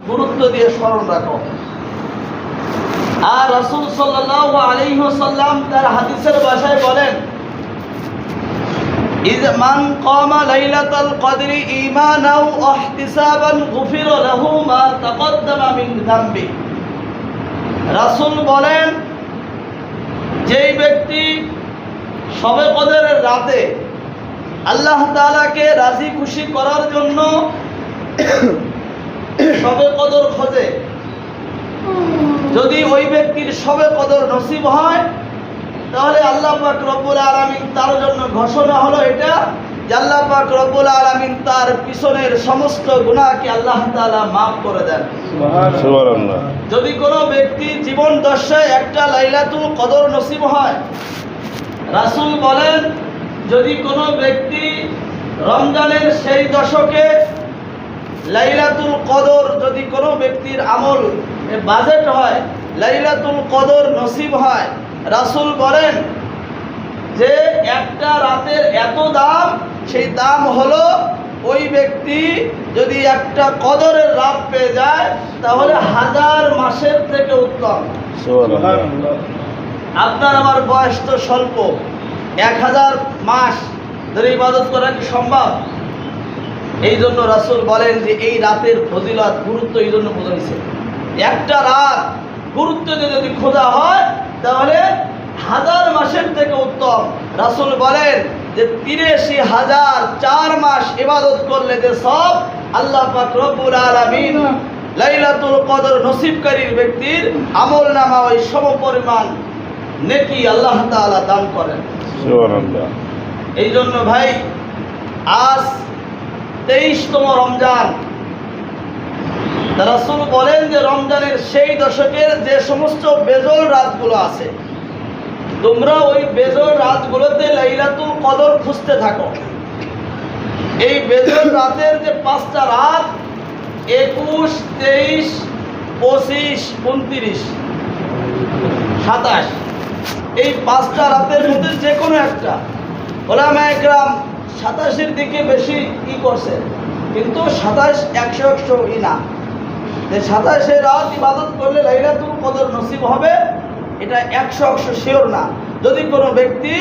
গুরুত্ব দিয়ে স্মরণ রাখো। আর রাসূল সাল্লাল্লাহু আলাইহি ওয়াসাল্লাম তার হাদিসের ভাষায় বলেন, ইযা মান কামা লাইলাতাল কদরি ঈমানাও ওয়া ইহতিসাবান গুফিরা লাহু মা তাকদ্দামা মিন যামবি। রাসূল বলেন, যেই ব্যক্তি শবে কদরের রাতে আল্লাহ তাআলাকে রাজি খুশি করার জন্য শবে কদর খোঁজে, যদি ওই ব্যক্তির শবে কদর নসিব হয়, তাহলে আল্লাহ পাক রব্বুল আলামিন তার জন্য ঘোষণা হলো এটা যে আল্লাহ পাক রব্বুল আলামিন তার পিছনের সমস্ত গুনাহকে আল্লাহ তাআলা মাফ করে দেন। সুবহানাল্লাহ। যদি কোনো ব্যক্তি জীবন দশায় একটা লাইলাতুল কদর নসিব হয়, রাসূল বলেন, যদি কোনো ব্যক্তি রমজানের সেই দশকে লাইলাতুল কদর, যদি কোনো ব্যক্তির আমল বাজেট হয়, লাইলাতুল কদর নসিব হয়, রাসূল বলেন যে একটা রাতের এত দাম, সেই দাম হলো ওই ব্যক্তি যদি একটা কদরের রাত পেয়ে যায় তাহলে 1000 মাসের থেকে উত্তম। আপনার আমার বয়স তো স্বল্প, 1000 মাস ধরে ইবাদত করা কি সম্ভব? এই জন্য রাসূল বলেন যে এই রাতের ফজিলত, গুরুত্ব এই জন্য বোঝাইছে। একটা রাত গুরুত্ব দিয়ে যদি খোঁজা হয় তাহলে 1000 মাসের থেকে উত্তম। রাসূল বলেন যে 83,000 4 মাস ইবাদত করলে যে সব আল্লাহ পাক রব্বুল আলামিন লাইলাতুল কদর নসিবকারীর ব্যক্তির আমলনামা ওই সমপরিমাণ নেকি আল্লাহ তাআলা দান করেন। সুবহানাল্লাহ। এই জন্য ভাই, আজ 23তম রমজান। রাসূল বলেন যে রমজানের সেই দশকের যে সমস্ত বেজল রাতগুলো আছে, তোমরা ওই বেজল রাতগুলোতে লাইলাতুল কদর খুঁজতে থাকো। এই বেজল রাতের যে 5টা রাত, 21, 23, 25, 29, 27, এই 5টা রাতের মধ্যে যে কোনো একটা, ওলামায়ে কেরাম 27-এর দিকে বেশি করছে, কিন্তু 27 100 না, যে 27 রাত ইবাদত করলে লাইলাতুল কদর নসিব হবে, এটা 100 শিওর না। যদি কোনো ব্যক্তি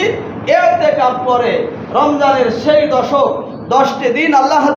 ইতিকাফ করে রমজানের সেই 10টি দিন আল্লাহ